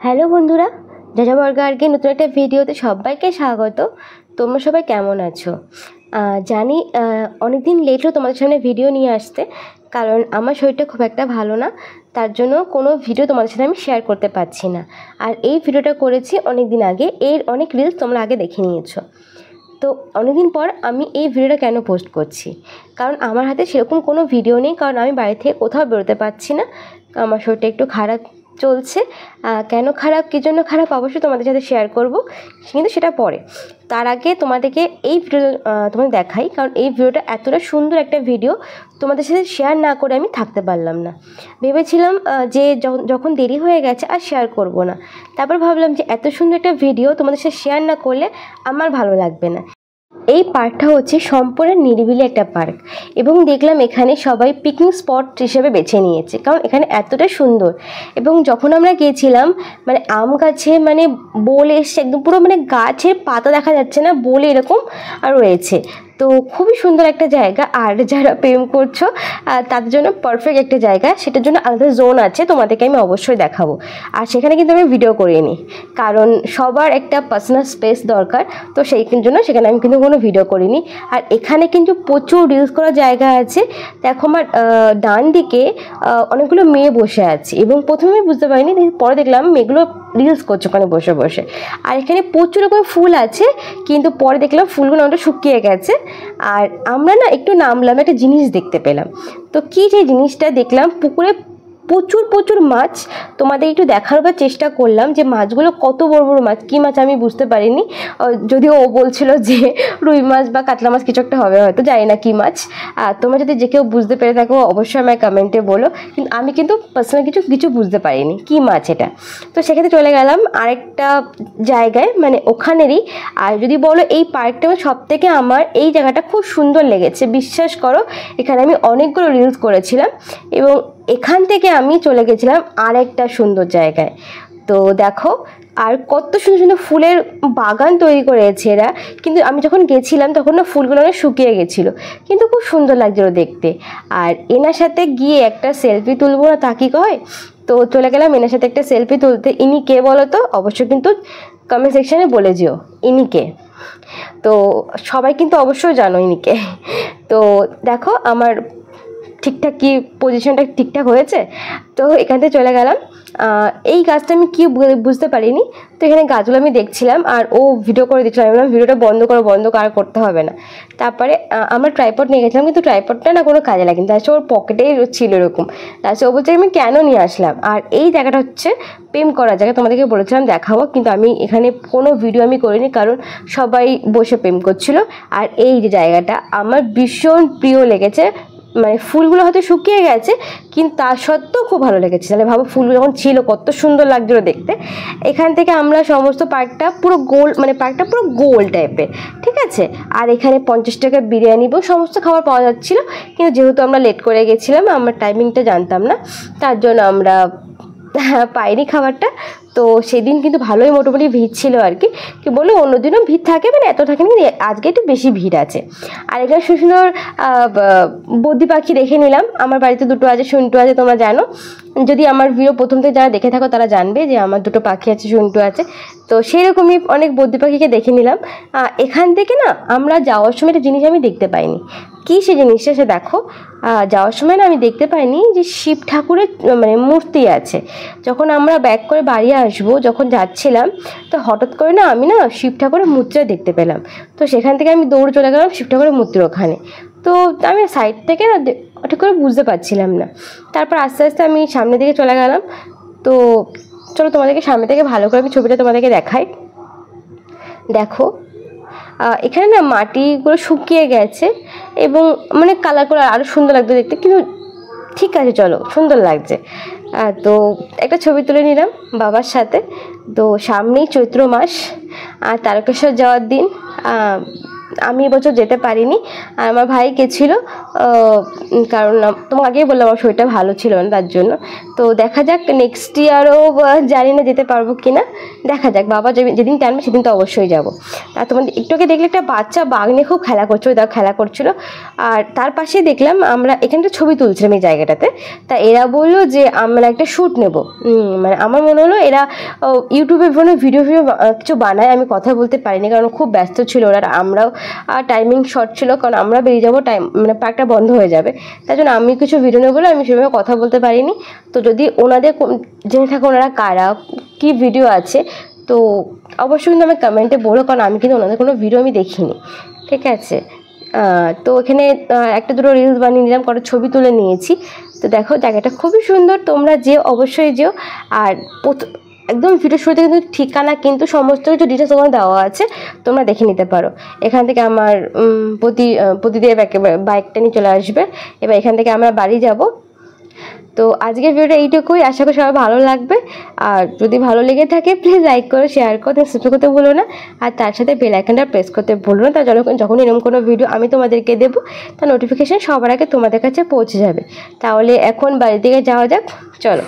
Hello বন্ধুরা, যাযাবর গার্গের নতুন একটা ভিডিওতে সবাইকে স্বাগত। তোমরা সবাই কেমন আছো? জানি অনেক দিন লেট হলো তোমাদের সামনে ভিডিও নিয়ে আসতে, কারণ আমার শরীরটা খুব একটা ভালো না, তার জন্য কোনো ভিডিও তোমাদের সাথে আমি শেয়ার করতে পারছি না। আর এই ভিডিওটা করেছি অনেক দিন আগে, এর অনেক রিলস তোমরা আগে দেখে নিয়েছো। তো অনেকদিন পর আমি এই ভিডিওটা কেন পোস্ট করছি, কারণ আমার হাতে সেরকম কোনো ভিডিও নেই, কারণ আমি বাড়ি থেকে কোথাও বেরোতে পারছি না। আমার শরীরটা একটু খারাপ চলছে। কেন খারাপ, কী জন্য খারাপ, অবশ্যই তোমাদের সাথে শেয়ার করব, কিন্তু সেটা পরে। তার আগে তোমাদেরকে এই ভিডিও তোমাদের দেখাই, কারণ এই ভিডিওটা এতটা সুন্দর একটা ভিডিও, তোমাদের সাথে শেয়ার না করে আমি থাকতে পারলাম না। ভেবেছিলাম যে যখন দেরি হয়ে গেছে আর শেয়ার করব না, তারপর ভাবলাম যে এত সুন্দর একটা ভিডিও তোমাদের সাথে শেয়ার না করলে আমার ভালো লাগবে না। এই পার্কটা হচ্ছে সম্পূর্ণ নিরিবিলি একটা পার্ক, এবং দেখলাম এখানে সবাই পিকনিক স্পট হিসেবে বেছে নিয়েছে, কারণ এখানে এতটা সুন্দর। এবং যখন আমরা গিয়েছিলাম, মানে আম গাছে মানে বোল এসছে, একদম পুরো মানে গাছের পাতা দেখা যাচ্ছে না, বোল এরকম আর রয়েছে। তো খুবই সুন্দর একটা জায়গা, আর যারা প্রেম করছো তাদের জন্য পারফেক্ট একটা জায়গা। সেটার জন্য আলাদা জোন আছে, তোমাদেরকে আমি অবশ্যই দেখাবো। আর সেখানে কিন্তু আমি ভিডিও করিনি, কারণ সবার একটা পার্সোনাল স্পেস দরকার, তো সেই জন্য সেখানে আমি কিন্তু কোনো ভিডিও করিনি। আর এখানে কিন্তু প্রচুর রিলস করার জায়গা আছে। দেখো আমার ডান দিকে অনেকগুলো মেয়ে বসে আছে, এবং প্রথমে আমি বুঝতে পারিনি, পরে দেখলাম মেয়েগুলো রিলস করছে ওখানে বসে বসে। আর এখানে প্রচুর রকম ফুল আছে, কিন্তু পরে দেখলাম ফুলগুলো অনেকটা শুকিয়ে গেছে। আর আমরা না একটু নামলাম, একটা জিনিস দেখতে পেলাম। তো কী যে জিনিসটা দেখলাম, পুকুরে প্রচুর প্রচুর মাছ। তোমাদের একটু দেখাবার চেষ্টা করলাম যে মাছগুলো কত বড় বড় মাছ, কী মাছ আমি বুঝতে পারিনি, যদিও ও বলছিল যে রুই মাছ বা কাতলা মাছ কিছু একটা হবে, হয়তো জানি না কী মাছ। তোমরা যদি যে কেউ বুঝতে পেরে থাকো অবশ্যই আমায় কমেন্টে বলো, কিন্তু আমি কিন্তু পার্সোনাল কিছু বুঝতে পারিনি কী মাছ এটা। তো সেক্ষেত্রে চলে গেলাম আরেকটা জায়গায়, মানে ওখানেরই। আর যদি বলো এই পার্কটা সব থেকে আমার এই জায়গাটা খুব সুন্দর লেগেছে, বিশ্বাস করো। এখানে আমি অনেকগুলো রিলস করেছিলাম, এবং এখান থেকে আমি চলে গেছিলাম আরেকটা সুন্দর জায়গায়। তো দেখো, আর কত সুন্দর সুন্দর ফুলের বাগান তৈরি করেছে এরা। কিন্তু আমি যখন গেছিলাম তখন না ফুলগুলো অনেক শুকিয়ে গেছিলো, কিন্তু খুব সুন্দর লাগছিলো দেখতে। আর এনার সাথে গিয়ে একটা সেলফি তুলবো না তা কি কয়, তো চলে গেলাম এনার সাথে একটা সেলফি তুলতে। ইনি কে বলো তো, অবশ্যই কিন্তু কমেন্ট সেকশানে বলে যেও ইনি কে। তো সবাই কিন্তু অবশ্যই জানো ইনিকে। তো দেখো আমার ঠিকঠাক কি পজিশনটা ঠিকঠাক হয়েছে। তো এখান থেকে চলে গেলাম। এই গাছটা আমি কি বুঝতে পারিনি, তো এখানে গাছগুলো আমি দেখছিলাম, আর ও ভিডিও করে দিচ্ছিলাম। আমি বললাম ভিডিওটা বন্ধ আর করতে হবে না। তারপরে আমার ট্রাইপড নিয়ে গেছিলাম, কিন্তু ট্রাইপডটা না কোনো কাজে লাগেনি, তার ওর পকেটেই ছিল এরকম। তারপর ও বলছে আমি কেন নিয়ে আসলাম। আর এই জায়গাটা হচ্ছে প্রেম করার জায়গা, তোমাদেরকে বলেছিলাম দেখাবো, কিন্তু আমি এখানে কোনো ভিডিও আমি করিনি, কারণ সবাই বসে প্রেম করছিল। আর এই যে জায়গাটা আমার ভীষণ প্রিয় লেগেছে, মানে ফুলগুলো হয়তো শুকিয়ে গেছে, কিন্তু তা সত্ত্বেও খুব ভালো লেগেছে। তাহলে ভাবো ফুলগুলো যখন ছিল কত সুন্দর লাগছিলো দেখতে। এখান থেকে আমরা সমস্ত পার্কটা পুরো গোল, মানে পার্কটা পুরো গোল টাইপের, ঠিক আছে। আর এখানে 50 টাকা বিরিয়ানি এবং সমস্ত খাবার পাওয়া যাচ্ছিলো, কিন্তু যেহেতু আমরা লেট করে গেছিলাম, আমার টাইমিংটা জানতাম না, তার জন্য আমরা পাইনি খাবারটা। তো সেদিন কিন্তু ভালোই মোটামুটি ভিড় ছিল আর কি বললো, অন্যদিনও ভিড় থাকে, মানে এত থাকে না, কিন্তু আজকে একটু বেশি ভিড় আছে। আর এখানে সুন্দর বদ্রি পাখি দেখে নিলাম। আমার বাড়িতে দুটো আছে, সন্টু আছে, তোমরা জানো। যদি আমার ভিডিও প্রথম থেকে যারা দেখে থাকো তারা জানবে যে আমার দুটো পাখি আছে, সন্টু আছে। তো সেই রকমই অনেক বদ্রি পাখিকে দেখে নিলাম। এখান থেকে না আমরা যাওয়ার সময় একটা জিনিস আমি দেখতে পাইনি, কী সে জিনিসটা, সে দেখো। যাওয়ার সময় না আমি দেখতে পাইনি যে শিব ঠাকুরের মানে মূর্তি আছে। যখন আমরা ব্যাক করে বাড়ি আসবো, যখন যাচ্ছিলাম, তো হঠাৎ করে না আমি না শিব ঠাকুরের মূর্তিটা দেখতে পেলাম। তো সেখান থেকে আমি দৌড়ে চলে গেলাম শিব ঠাকুরের মূর্তির ওখানে। তো আমি সাইড থেকে না ঠিক করে বুঝতে পারছিলাম না। তারপর আস্তে আস্তে আমি সামনের দিকে চলে গেলাম। তো চলো তোমাদেরকে সামনে থেকে ভালো করে আমি ছবিটা তোমাদেরকে দেখাই। দেখো এখানে না মাটিগুলো শুকিয়ে গেছে, এবং মানে কালার করে আরও সুন্দর লাগছে দেখতে, কিন্তু ঠিক আছে চলো, সুন্দর লাগছে। তো একটা ছবি তুলে নিলাম বাবার সাথে। তো সামনেই চৈত্র মাস, আর তারকেশ্বর যাওয়ার দিন। আমি এবছর যেতে পারিনি, আর আমার ভাই গেছিলো, কারণ তোমাকে আগেই বললাম আমার শরীরটা ভালো ছিল না তার জন্য। তো দেখা যাক নেক্সট ইয়ারও জানি না যেতে পারবো কি না, দেখা যাক, বাবা যেদিন টানবে সেদিন তো অবশ্যই যাবো। আর তোমাদের একটুকে দেখলে একটা বাচ্চা বাঘ নিয়ে খুব খেলা করছিলো, তারা খেলা করছিলো। আর তার পাশেই দেখলাম আমরা এখানটা ছবি তুলছিলাম এই জায়গাটাতে, তা এরা বললো যে আমরা একটা শ্যুট নেব। মানে আমার মনে হলো এরা ইউটিউবে বিভিন্ন ভিডিও কিছু বানায়, আমি কথা বলতে পারিনি কারণ খুব ব্যস্ত ছিল ওরা, আমরাও টাইমিং শর্ট ছিল, কারণ আমরা বেরিয়ে যাবো, মানে পার্কটা বন্ধ হয়ে যাবে, তাই জন্য আমি কিছু ভিডিও নেব বলে আমি সেভাবে কথা বলতে পারিনি। তো যদি ওনাদের জেনে থাকে ওনারা কারা, কী ভিডিও আছে, তো অবশ্যই কিন্তু আমি কমেন্টে বলো, কারণ আমি কিন্তু ওনাদের কোনো ভিডিও আমি দেখিনি, ঠিক আছে। তো এখানে একটা দুটো রিলস বানিয়ে নিলাম, কটা ছবি তুলে নিয়েছি। তো দেখো জায়গাটা খুবই সুন্দর, তোমরা যেও, অবশ্যই যেও। আর একদম ভিডিও শুরুতে কিন্তু ঠিকানা কিন্তু সমস্ত কিছু ডিটেলস ওখানে দেওয়া আছে, তোমরা দেখে নিতে পারো। এখান থেকে আমার প্রতিদিন বাইকটা নিয়ে চলে আসবে। এবার এখান থেকে আমরা বাড়ি যাব। তো আজকের ভিডিওটা এইটুকুই, আশা করি সবাই ভালো লাগবে। আর যদি ভালো লেগে থাকে প্লিজ লাইক করো, শেয়ার করো, সাবস্ক্রাইব করতে ভুলো না। আর তার সাথে বেল আইকনটা প্রেস করতে ভুলো না, তা যখন এরকম কোনো ভিডিও আমি তোমাদেরকে দেবো তার নোটিফিকেশান সবার আগে তোমাদের কাছে পৌঁছে যাবে। তাহলে এখন বাড়ির দিকে যাওয়া যাক, চলো।